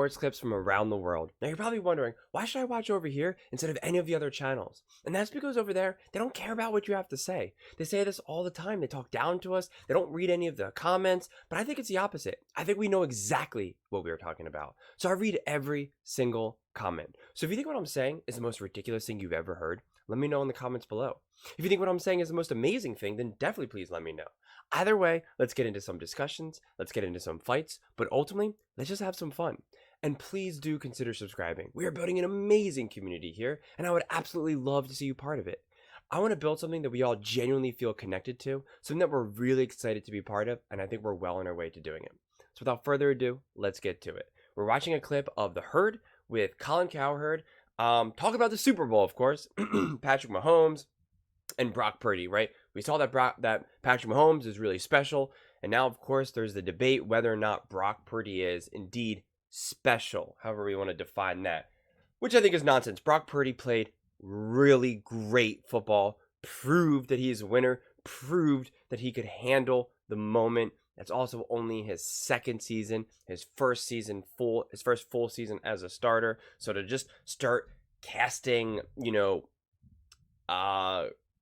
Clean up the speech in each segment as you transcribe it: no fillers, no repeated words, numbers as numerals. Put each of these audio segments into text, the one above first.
sports clips from around the world. Now you're probably wondering, why should I watch over here instead of any of the other channels? And that's because over there, they don't care about what you have to say. They say this all the time. They talk down to us. They don't read any of the comments, but I think it's the opposite. I think we know exactly what we are talking about. So I read every single comment. So if you think what I'm saying is the most ridiculous thing you've ever heard, let me know in the comments below. If you think what I'm saying is the most amazing thing, then definitely please let me know. Either way, let's get into some discussions, let's get into some fights, but ultimately, let's just have some fun. And please do consider subscribing. We are building an amazing community here, and I would absolutely love to see you part of it. I want to build something that we all genuinely feel connected to, something that we're really excited to be part of, and I think we're well on our way to doing it. So without further ado, let's get to it. We're watching a clip of The Herd with Colin Cowherd, talk about the Super Bowl, of course, Patrick Mahomes, and Brock Purdy, right? We saw that Patrick Mahomes is really special, and now, of course, there's the debate whether or not Brock Purdy is indeed special, however we want to define that, which I think is nonsense. Brock Purdy played really great football, proved that he is a winner, proved that he could handle the moment. That's also only his second season, his first full season as a starter. So to just start casting,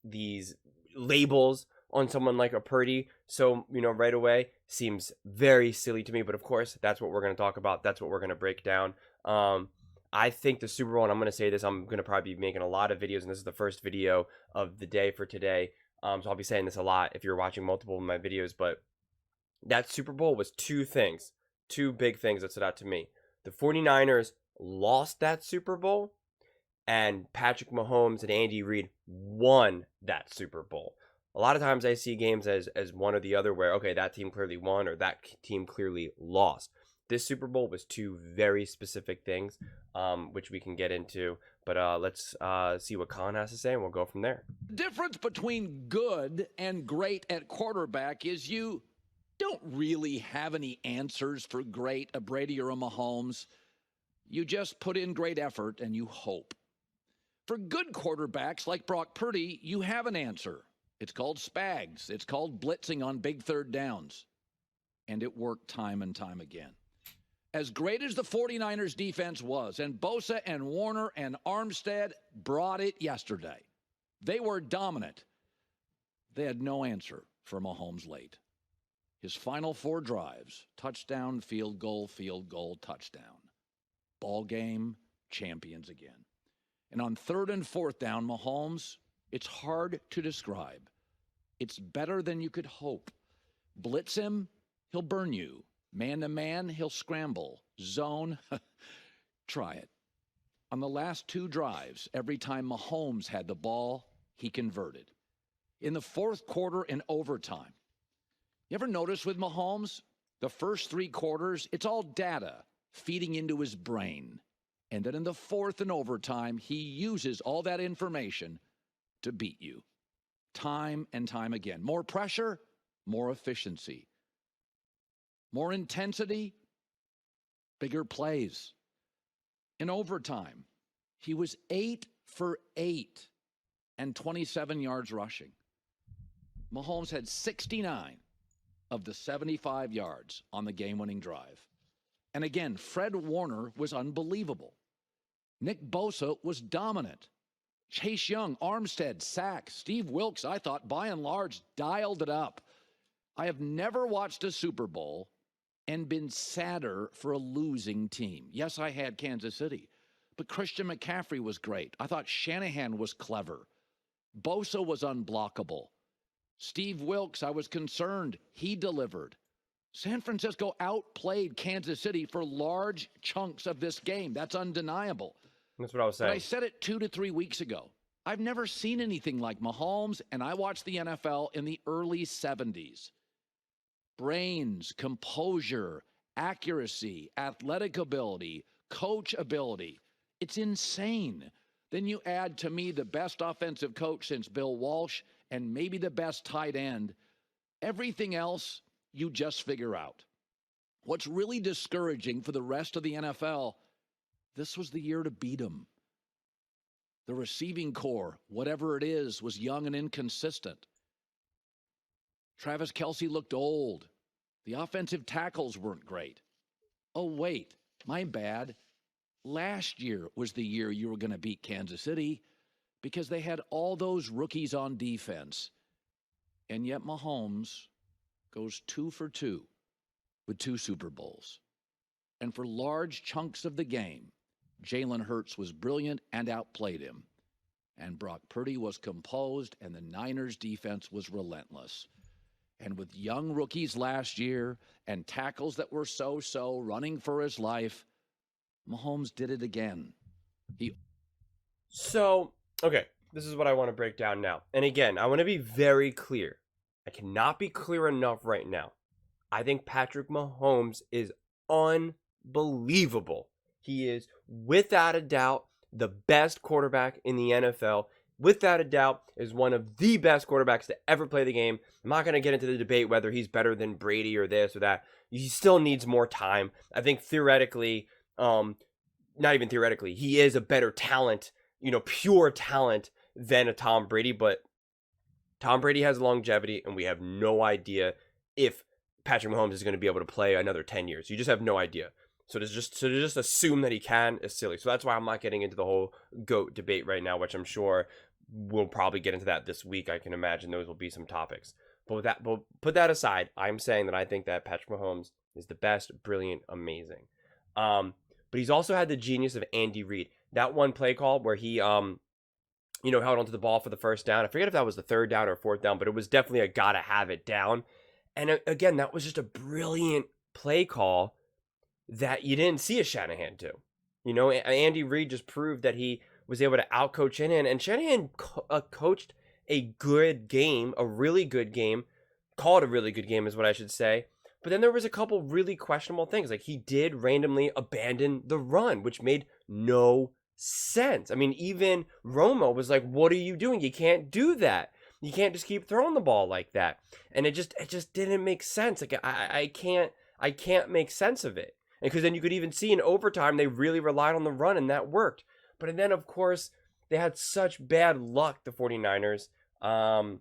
these labels on someone like a Purdy, so right away seems very silly to me. But of course, that's what we're going to talk about. That's what we're going to break down. I think the Super Bowl, and I'm going to say this, I'm going to probably be making a lot of videos, and this is the first video of the day for today. So I'll be saying this a lot if you're watching multiple of my videos, but that Super Bowl was two big things that stood out to me. The 49ers lost that Super Bowl, and Patrick Mahomes and Andy Reid won that Super Bowl. A lot of times I see games as one or the other where, okay, that team clearly won or that team clearly lost. This Super Bowl was two very specific things, which we can get into. But let's see what Colin has to say, and we'll go from there. The difference between good and great at quarterback is you don't really have any answers for great, a Brady or a Mahomes. You just put in great effort and you hope. For good quarterbacks like Brock Purdy, you have an answer. It's called Spags. It's called blitzing on big third downs. And it worked time and time again. As great as the 49ers defense was, and Bosa and Warner and Armstead brought it yesterday, they were dominant. They had no answer for Mahomes late. His final 4 drives, touchdown, field goal, touchdown. Ball game, champions again. And on 3rd and 4th down, Mahomes, it's hard to describe. It's better than you could hope. Blitz him, he'll burn you. Man-to-man, he'll scramble. Zone, try it. On the last 2 drives, every time Mahomes had the ball, he converted. In the 4th quarter and overtime, you ever notice with Mahomes, the first 3 quarters, it's all data feeding into his brain. And then in the 4th and overtime, he uses all that information to beat you. Time and time again. More pressure, more efficiency. More intensity, bigger plays. In overtime, he was 8 for 8 and 27 yards rushing. Mahomes had 69 of the 75 yards on the game-winning drive. And again, Fred Warner was unbelievable. Nick Bosa was dominant. Chase Young, Armstead, sacks. Steve Wilks, I thought, by and large, dialed it up. I have never watched a Super Bowl and been sadder for a losing team. Yes, I had Kansas City, but Christian McCaffrey was great. I thought Shanahan was clever. Bosa was unblockable. Steve Wilks, I was concerned. He delivered. San Francisco outplayed Kansas City for large chunks of this game. That's undeniable. That's what I was saying. But I said it 2 to 3 weeks ago. I've never seen anything like Mahomes, and I watched the NFL in the early 70s. Brains, composure, accuracy, athletic ability, coach ability. It's insane. Then you add to me the best offensive coach since Bill Walsh and maybe the best tight end. Everything else, you just figure out. What's really discouraging for the rest of the NFL, this was the year to beat them. The receiving core, whatever it is, was young and inconsistent. Travis Kelce looked old. The offensive tackles weren't great. Oh, wait, My bad. Last year was the year you were going to beat Kansas City because they had all those rookies on defense. And yet Mahomes goes 2 for 2 with 2 Super Bowls. And for large chunks of the game, Jalen Hurts was brilliant and outplayed him. And Brock Purdy was composed, and the Niners' defense was relentless. And with young rookies last year and tackles that were so-so running for his life, Mahomes did it again. So, okay, this is what I want to break down now. And again, I want to be very clear. I cannot be clear enough right now. I think Patrick Mahomes is unbelievable. He is, without a doubt, the best quarterback in the NFL. Without a doubt, is one of the best quarterbacks to ever play the game. I'm not going to get into the debate whether he's better than Brady or this or that. He still needs more time. I think theoretically, not even theoretically, he is a better talent, pure talent than a Tom Brady. But Tom Brady has longevity, and we have no idea if Patrick Mahomes is going to be able to play another 10 years. You just have no idea. So to just assume that he can is silly. So that's why I'm not getting into the whole GOAT debate right now, which I'm sure we'll probably get into that this week. I can imagine those will be some topics. But put that aside, I'm saying that I think that Patrick Mahomes is the best, brilliant, amazing. But he's also had the genius of Andy Reid. That one play call where he held onto the ball for the first down. I forget if that was the third down or fourth down, but it was definitely a gotta have it down. And again, that was just a brilliant play call that you didn't see a Shanahan do. Andy Reid just proved that he was able to outcoach Shanahan, and Shanahan coached a good game, a really good game, called a really good game is what I should say. But then there was a couple really questionable things. Like he did randomly abandon the run, which made no sense. I mean, even Romo was like, "What are you doing? You can't do that. You can't just keep throwing the ball like that." And it just didn't make sense. Like I can't make sense of it. Because then you could even see in overtime, they really relied on the run, and that worked. But then, of course, they had such bad luck, the 49ers, and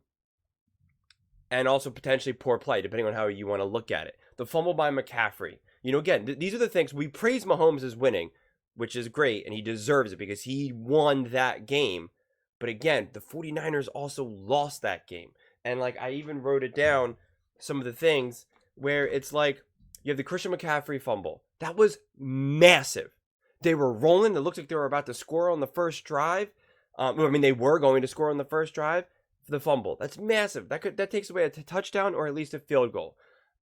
also potentially poor play, depending on how you want to look at it. The fumble by McCaffrey. Again, these are the things. We praise Mahomes as winning, which is great, and he deserves it because he won that game. But again, the 49ers also lost that game. And, I even wrote it down, some of the things where it's like, you have the Christian McCaffrey fumble. That was massive. They were rolling. It looked like they were about to score on the first drive. They were going to score on the first drive. The fumble. That's massive. That takes away a touchdown or at least a field goal.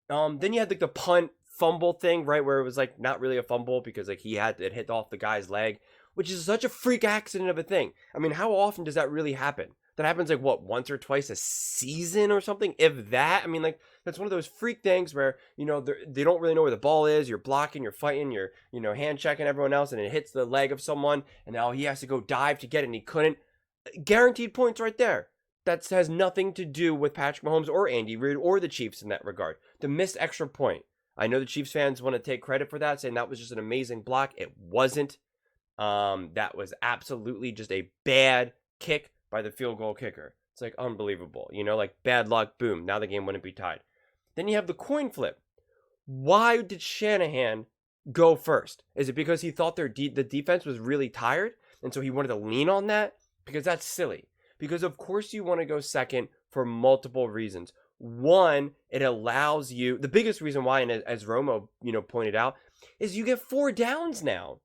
Then you had the punt fumble thing, right, where it was not really a fumble because it hit off the guy's leg, which is such a freak accident of a thing. I mean, how often does that really happen? That happens once or twice a season or something, if that. I mean, that's one of those freak things where they don't really know where the ball is. You're blocking, you're fighting, you're hand checking everyone else, and it hits the leg of someone, and now he has to go dive to get it, and he couldn't. Guaranteed points right there. That has nothing to do with Patrick Mahomes or Andy Reid or the Chiefs in that regard. The missed extra point. I know the Chiefs fans want to take credit for that, saying that was just an amazing block. It wasn't. That was absolutely just a bad kick by the field goal kicker. It's unbelievable. Bad luck, boom. Now the game wouldn't be tied. Then you have the coin flip. Why did Shanahan go first? Is it because he thought the defense was really tired, and so he wanted to lean on that? Because that's silly. Because of course you want to go second for multiple reasons. One, it allows you, the biggest reason why, and as Romo, pointed out, is you get 4 downs now.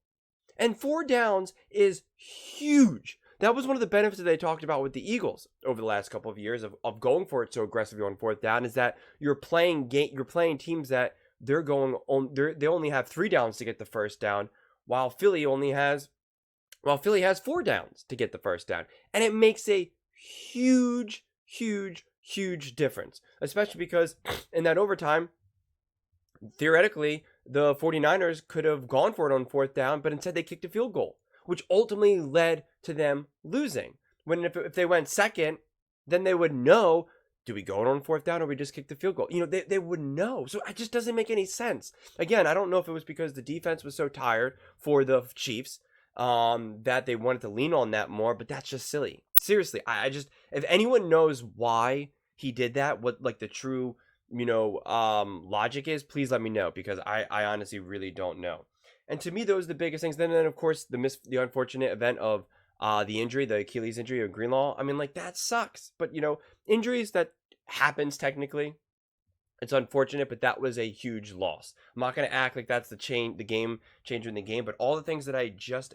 And 4 downs is huge. That was one of the benefits that they talked about with the Eagles over the last couple of years of going for it so aggressively on 4th down, is that you're playing teams that they only have 3 downs to get the first down, while Philly has 4 downs to get the first down. And it makes a huge, huge, huge difference, especially because in that overtime, theoretically, the 49ers could have gone for it on 4th down, but instead they kicked a field goal, which ultimately led to them losing. When if they went second, then they would know, do we go on 4th down or we just kick the field goal? They would know. So it just doesn't make any sense. Again, I don't know if it was because the defense was so tired for the Chiefs that they wanted to lean on that more, but that's just silly. Seriously, I just, if anyone knows why he did that, what the true logic is, please let me know, because I honestly really don't know. And to me, those are the biggest things. Then of course, the unfortunate event of the injury, the Achilles injury of Greenlaw. I mean, like, that sucks. But, injuries, that happens technically. It's unfortunate, but that was a huge loss. I'm not going to act like that's the game changer in the game, but all the things that I just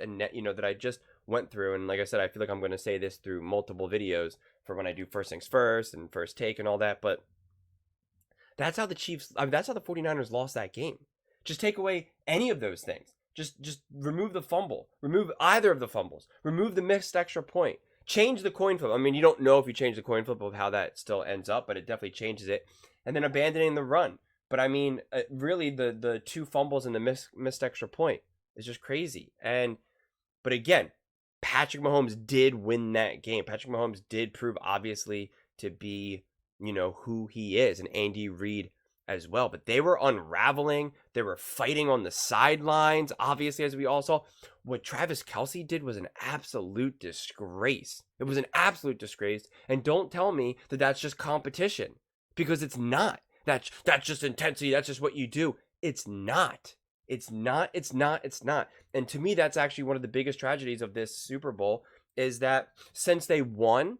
went through, and like I said, I feel like I'm going to say this through multiple videos for when I do First Things First and First Take and all that, but that's how the 49ers lost that game. Just take away any of those things. Just remove the fumble. Remove either of the fumbles. Remove the missed extra point. Change the coin flip. I mean, you don't know if you change the coin flip of how that still ends up, but it definitely changes it. And then abandoning the run. But I mean, really, the 2 fumbles and the missed extra point is just crazy. But again, Patrick Mahomes did win that game. Patrick Mahomes did prove, obviously, to be, who he is, and Andy Reid as well. But they were unraveling. They were fighting on the sidelines, obviously, as we all saw. What Travis Kelce did was an absolute disgrace. It was an absolute disgrace. And don't tell me that that's just competition, because it's not. That's just intensity. That's just what you do. It's not. It's not. And to me, that's actually one of the biggest tragedies of this Super Bowl, is that since they won,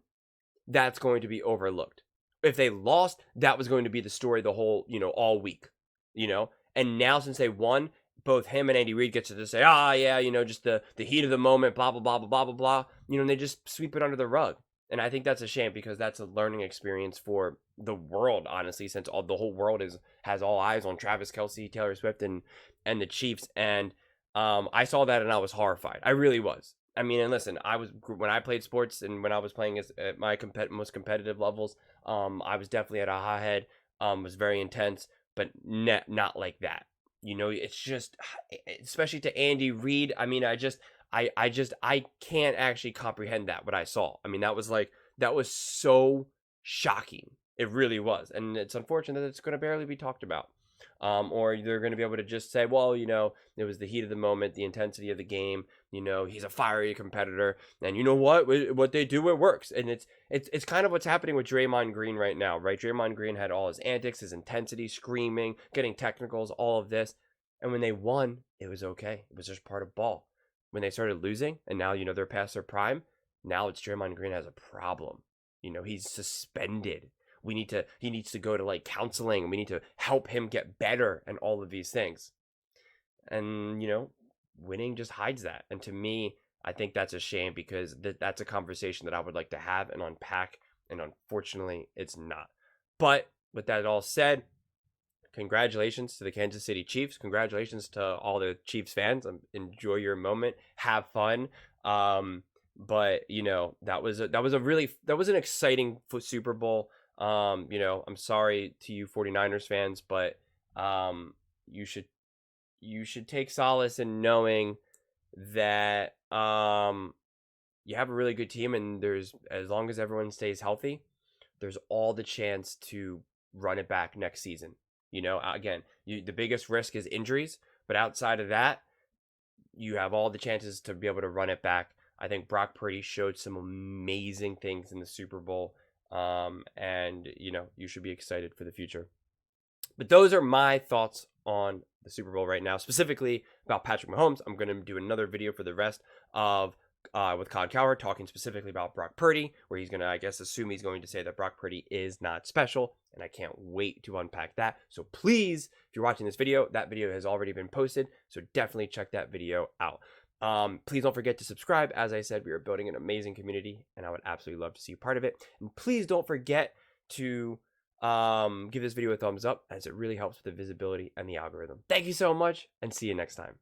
that's going to be overlooked. If they lost, that was going to be the story the whole, all week, And now, since they won, both him and Andy Reid get to just say, just the heat of the moment, blah, blah, blah, blah, blah, blah, blah. And they just sweep it under the rug. And I think that's a shame, because that's a learning experience for the world, honestly, since the whole world has all eyes on Travis Kelce, Taylor Swift, and the Chiefs. And I saw that and I was horrified. I really was. I mean, and listen, when I played sports and when I was playing at my most competitive levels, I was definitely at a hot-head, was very intense, but not like that. It's just, especially to Andy Reid. I mean, I can't actually comprehend what I saw. I mean, that was so shocking. It really was. And it's unfortunate that it's going to barely be talked about. Or they're going to be able to just say, well, it was the heat of the moment, the intensity of the game. He's a fiery competitor, and you know what they do, it works. And it's kind of what's happening with Draymond Green right now, right? Draymond Green had all his antics, his intensity, screaming, getting technicals, all of this. And when they won, it was okay. It was just part of ball. When they started losing, and now, they're past their prime, now it's Draymond Green has a problem. He's suspended. He needs to go to counseling, and we need to help him get better, and all of these things. And, winning just hides that. And to me, I think that's a shame, because that's a conversation that I would like to have and unpack. And unfortunately, it's not. But with that all said, congratulations to the Kansas City Chiefs. Congratulations to all the Chiefs fans. Enjoy your moment. Have fun. But that was an exciting Super Bowl. I'm sorry to you 49ers fans, but you should take solace in knowing that you have a really good team, and as long as everyone stays healthy, there's all the chance to run it back next season. Again, the biggest risk is injuries, but outside of that, you have all the chances to be able to run it back. I think Brock Purdy showed some amazing things in the Super Bowl. And you should be excited for the future. But those are my thoughts on the Super Bowl right now, specifically about Patrick Mahomes. I'm going to do another video for the rest of with Colin Cowherd, talking specifically about Brock Purdy, where he's going to, I guess, assume he's going to say that Brock Purdy is not special, and I can't wait to unpack that. So please, if you're watching this video, that video has already been posted, so definitely check that video out. Please don't forget to subscribe. As I said, we are building an amazing community, and I would absolutely love to see you part of it. And please don't forget to give this video a thumbs up, as it really helps with the visibility and the algorithm. Thank you so much, and see you next time.